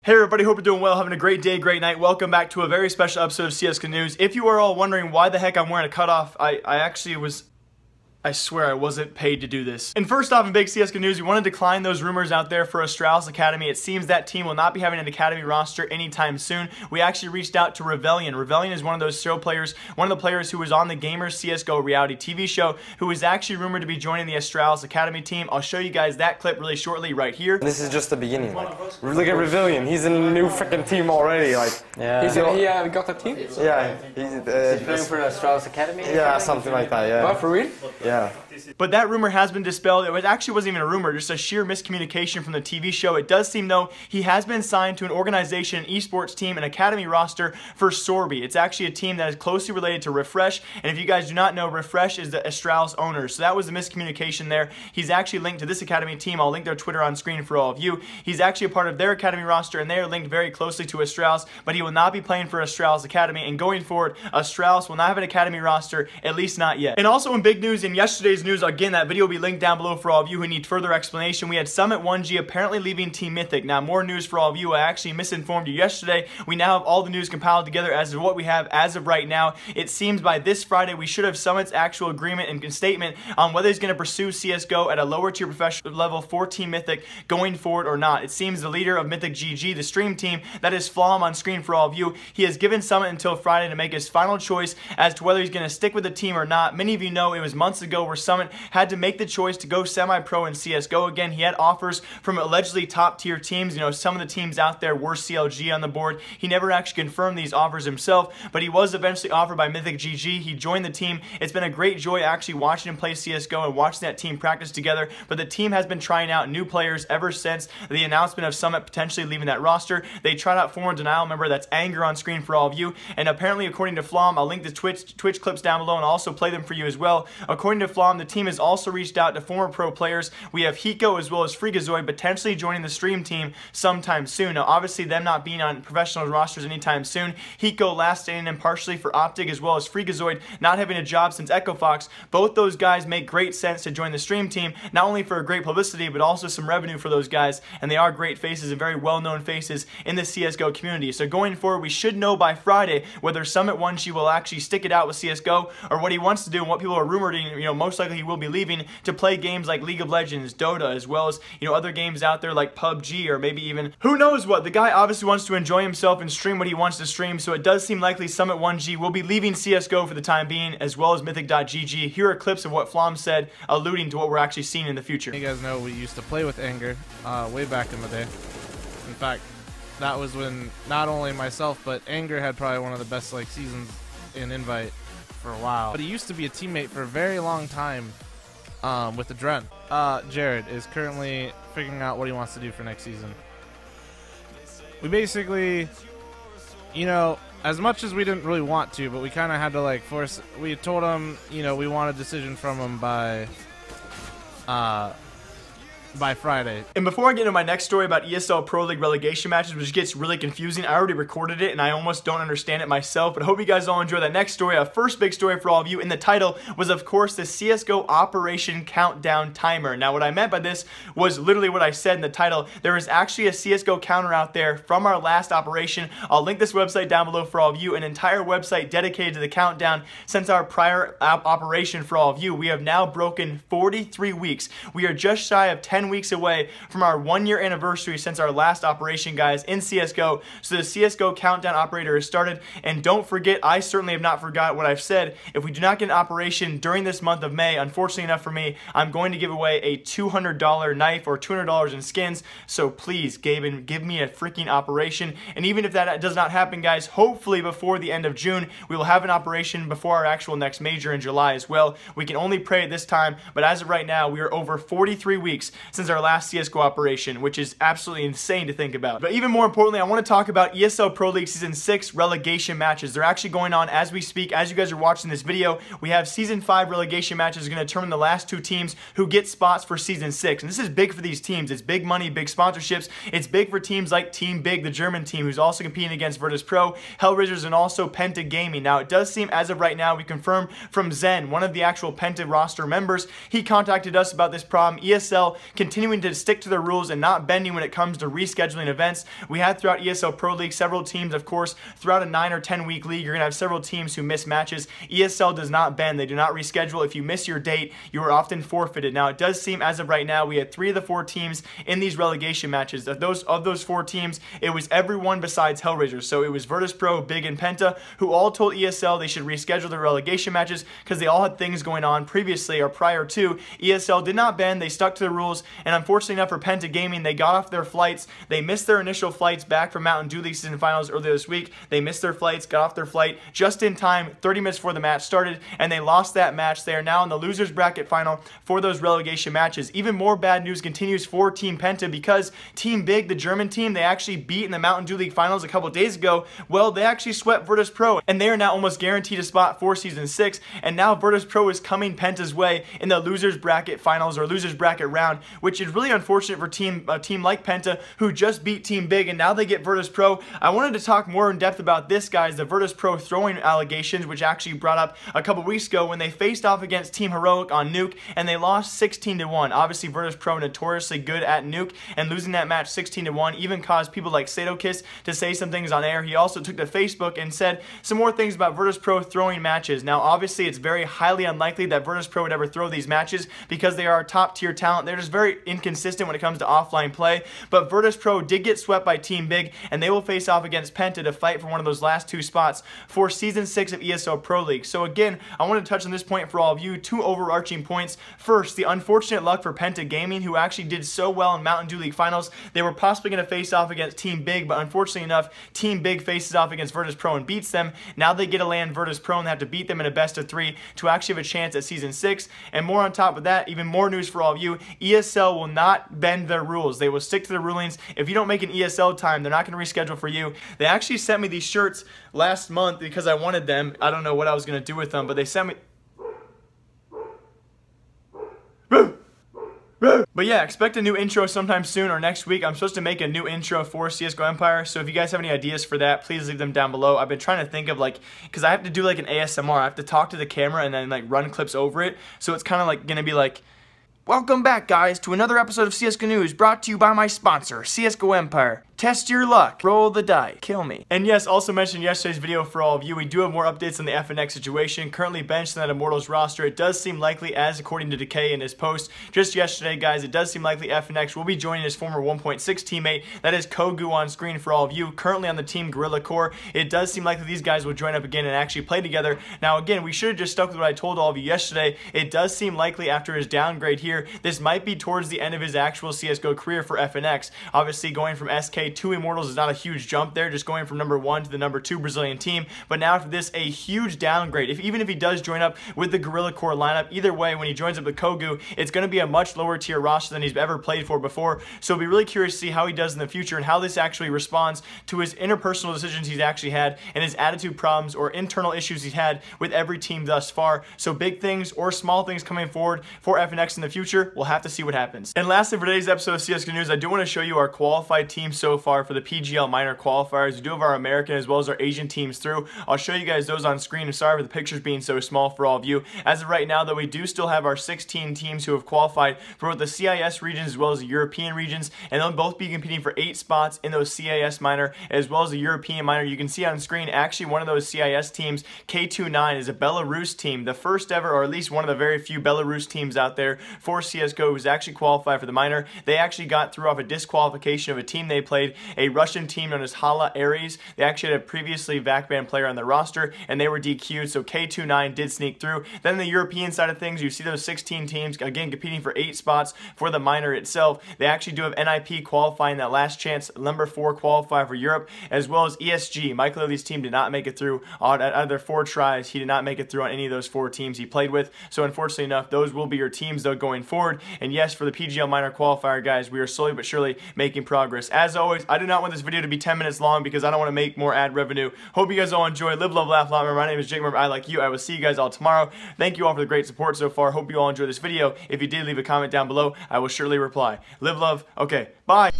Hey everybody, hope you're doing well, having a great day, great night. Welcome back to a very special episode of CSGO News. If you are all wondering why the heck I'm wearing a cutoff, I swear I wasn't paid to do this. And first off, in big CSGO news, we want to decline those rumors out there for Astralis Academy. It seems that team will not be having an academy roster anytime soon. We actually reached out to Rebellion. Rebellion is one of those show players, one of the players who was on the Gamers CSGO reality TV show, who is actually rumored to be joining the Astralis Academy team. I'll show you guys that clip really shortly right here. This is just the beginning. Like, look at Rebellion. He's in a new freaking team already. Like, yeah. He got a team? Yeah. He's playing for the Astralis Academy? Yeah, something like that, yeah. What, for real? Yeah. But that rumor has been dispelled. It actually wasn't even a rumor, just a sheer miscommunication from the TV show. It does seem, though, he has been signed to an organization, an esports team, an academy roster for Sorby. It's actually a team that is closely related to Refresh, and if you guys do not know, Refresh is the Astralis owner, so that was the miscommunication there. He's actually linked to this academy team. I'll link their Twitter on screen for all of you. He's actually a part of their academy roster, and they are linked very closely to Astralis, but he will not be playing for Astralis Academy, and going forward, Astralis will not have an academy roster, at least not yet. And also in big news, in yesterday's news, again, that video will be linked down below for all of you who need further explanation. We had Summit1g apparently leaving Team Mythic. Now, more news for all of you. I actually misinformed you yesterday. We now have all the news compiled together as of what we have as of right now. It seems by this Friday we should have Summit's actual agreement and statement on whether he's going to pursue CSGO at a lower tier professional level for Team Mythic going forward or not. It seems the leader of Mythic.gg, the stream team, that is Flom on screen for all of you, he has given Summit until Friday to make his final choice as to whether he's going to stick with the team or not. Many of you know it was months ago where Summit had to make the choice to go semi-pro in CSGO again. He had offers from allegedly top-tier teams. You know, some of the teams out there were CLG on the board. He never actually confirmed these offers himself, but he was eventually offered by Mythic.gg. He joined the team. It's been a great joy actually watching him play CSGO and watching that team practice together, but the team has been trying out new players ever since the announcement of Summit potentially leaving that roster. They tried out Forward Denial. Remember, that's Anger on screen for all of you, and apparently, according to Flom, I'll link the Twitch clips down below and I'll also play them for you as well. According to Flom, the team has also reached out to former pro players. We have Hiko as well as Freakazoid potentially joining the stream team sometime soon. Now, obviously, them not being on professional rosters anytime soon. Hiko last standing in partially for Optic as well as Freakazoid not having a job since Echo Fox. Both those guys make great sense to join the stream team, not only for great publicity, but also some revenue for those guys, and they are great faces and very well-known faces in the CSGO community. So going forward, we should know by Friday whether Summit1g will actually stick it out with CSGO or what he wants to do and what people are rumoring. You know, most likely he will be leaving to play games like League of Legends, Dota, as well as, you know, other games out there like PUBG or maybe even who knows what. The guy obviously wants to enjoy himself and stream what he wants to stream, so it does seem likely Summit1g will be leaving CSGO for the time being, as well as Mythic.gg. Here are clips of what Flom said, alluding to what we're actually seeing in the future. You guys know we used to play with Anger way back in the day. In fact, that was when not only myself, but Anger had probably one of the best like seasons in Invite for a while. But he used to be a teammate for a very long time with the Dren. Jared is currently figuring out what he wants to do for next season. We basically, you know, as much as we didn't really want to, but we kind of had to like force. We told him, you know, we want a decision from him by Friday. And before I get into my next story about ESL Pro League relegation matches, which gets really confusing, I already recorded it and I almost don't understand it myself, but I hope you guys all enjoy that next story. Our first big story for all of you in the title was, of course, the CSGO Operation Countdown Timer. Now, what I meant by this was literally what I said in the title. There is actually a CSGO counter out there from our last operation. I'll link this website down below for all of you, an entire website dedicated to the countdown. Since our prior operation for all of you, we have now broken 43 weeks. We are just shy of 10 weeks away from our 1-year anniversary since our last operation, guys, in CSGO. So the CSGO countdown operator has started, and don't forget, I certainly have not forgot what I've said. If we do not get an operation during this month of May, unfortunately enough for me, I'm going to give away a $200 knife or $200 in skins. So please, Gaben, give me a freaking operation. And even if that does not happen, guys, hopefully before the end of June, we will have an operation before our actual next major in July as well. We can only pray at this time, but as of right now, we are over 43 weeks since our last CSGO operation, which is absolutely insane to think about. But even more importantly, I want to talk about ESL Pro League Season 6 relegation matches. They're actually going on as we speak. As you guys are watching this video, we have Season 5 relegation matches going to determine the last 2 teams who get spots for Season 6. And this is big for these teams. It's big money, big sponsorships. It's big for teams like Team Big, the German team, who's also competing against Virtus Pro, Hellraisers, and also Penta Gaming. Now, it does seem, as of right now, we confirm from Zen, one of the actual Penta roster members, he contacted us about this problem. ESL can continuing to stick to their rules and not bending when it comes to rescheduling events. We had throughout ESL Pro League several teams, of course, throughout a 9 or 10 week league, you're going to have several teams who miss matches. ESL does not bend. They do not reschedule. If you miss your date, you are often forfeited. Now, it does seem as of right now, we had 3 of the 4 teams in these relegation matches. Of those 4 teams, it was everyone besides Hellraisers. So it was Virtus Pro, Big, and Penta, who all told ESL they should reschedule their relegation matches because they all had things going on previously or prior to. ESL did not bend. They stuck to the rules, and unfortunately enough for Penta Gaming, they got off their flights. They missed their initial flights back from Mountain Dew League season finals earlier this week. They missed their flights, got off their flight just in time, 30 minutes before the match started, and they lost that match. They are now in the losers bracket final for those relegation matches. Even more bad news continues for Team Penta because Team Big, the German team, they actually beat in the Mountain Dew League finals a couple days ago. Well, they actually swept Virtus Pro, and they are now almost guaranteed a spot for Season 6, and now Virtus Pro is coming Penta's way in the losers bracket finals or losers bracket round, which is really unfortunate for a team like Penta, who just beat Team Big, and now they get Virtus Pro. I wanted to talk more in depth about this, guys, the Virtus Pro throwing allegations, which actually brought up a couple weeks ago when they faced off against Team Heroic on Nuke, and they lost 16-1. Obviously, Virtus Pro notoriously good at Nuke, and losing that match 16-1 even caused people like Sadokist to say some things on air. He also took to Facebook and said some more things about Virtus Pro throwing matches. Now, obviously, it's very highly unlikely that Virtus Pro would ever throw these matches because they are a top-tier talent. They're just very inconsistent when it comes to offline play, but Virtus Pro did get swept by Team Big, and they will face off against Penta to fight for one of those last 2 spots for Season 6 of ESL Pro League. So again, I want to touch on this point for all of you. 2 overarching points. First, the unfortunate luck for Penta Gaming, who actually did so well in Mountain Dew League finals. They were possibly going to face off against Team Big, but unfortunately enough, Team Big faces off against Virtus Pro and beats them. Now they get to land Virtus Pro and they have to beat them in a best of 3 to actually have a chance at Season 6. And more on top of that, even more news for all of you, ESL will not bend their rules. They will stick to the rulings. If you don't make an ESL time, they're not going to reschedule for you. They actually sent me these shirts last month because I wanted them. I don't know what I was going to do with them, but they sent me... But yeah, expect a new intro sometime soon or next week. I'm supposed to make a new intro for CSGO Empire, so if you guys have any ideas for that, please leave them down below. I've been trying to think of, like, because I have to do like an ASMR. I have to talk to the camera and then like run clips over it, so it's kind of like going to be like, welcome back, guys, to another episode of CSGO News brought to you by my sponsor, CSGO Empire. Test your luck. Roll the die. Kill me. And yes, also mentioned yesterday's video for all of you, we do have more updates on the FNX situation. Currently benched in that Immortals roster. It does seem likely, as according to Decay in his post just yesterday, guys, it does seem likely FNX will be joining his former 1.6 teammate. That is Kogu on screen for all of you. Currently on the team Gorilla Core. It does seem likely these guys will join up again and actually play together. Now, again, we should have just stuck with what I told all of you yesterday. It does seem likely after his downgrade here, this might be towards the end of his actual CSGO career for FNX. Obviously, going from SK to Immortals is not a huge jump there, just going from number 1 to the number 2 Brazilian team. But now after this, a huge downgrade. Even if he does join up with the Gorilla Core lineup, either way, when he joins up with Kogu, it's going to be a much lower tier roster than he's ever played for before. So I'll be really curious to see how he does in the future and how this actually responds to his interpersonal decisions he's actually had and his attitude problems or internal issues he's had with every team thus far. So big things or small things coming forward for FNX in the future. We'll have to see what happens. And lastly, for today's episode of CSGO News, I do want to show you our qualified team so far for the PGL minor qualifiers. We do have our American as well as our Asian teams through. I'll show you guys those on screen. I'm sorry for the pictures being so small for all of you. As of right now, though, we do still have our 16 teams who have qualified for both the CIS regions as well as the European regions, and they'll both be competing for 8 spots in those CIS minor as well as the European minor. You can see on screen, actually, one of those CIS teams, K29, is a Belarus team, the first ever, or at least one of the very few Belarus teams out there for CSGO who's actually qualified for the minor. They actually got through off a disqualification of a team they played, a Russian team known as Hala Ares. They actually had a previously VAC-banned player on their roster, and they were DQ'd, so K29 did sneak through. Then the European side of things, you see those 16 teams, again, competing for 8 spots for the minor itself. They actually do have NIP qualifying that last chance, number 4 qualify for Europe, as well as ESG. Michael Lilly's team did not make it through. Out of their 4 tries, he did not make it through on any of those 4 teams he played with, so unfortunately enough, those will be your teams, though, going forward. And yes, for the PGL minor qualifier, guys, we are slowly but surely making progress. As always, I do not want this video to be 10 minutes long because I don't want to make more ad revenue. Hope you guys all enjoy. Live, love, laugh, lot. My name is Jake. Remember, I like you. I will see you guys all tomorrow. Thank you all for the great support so far. Hope you all enjoyed this video. If you did, leave a comment down below. I will surely reply. Live, love. Okay, bye.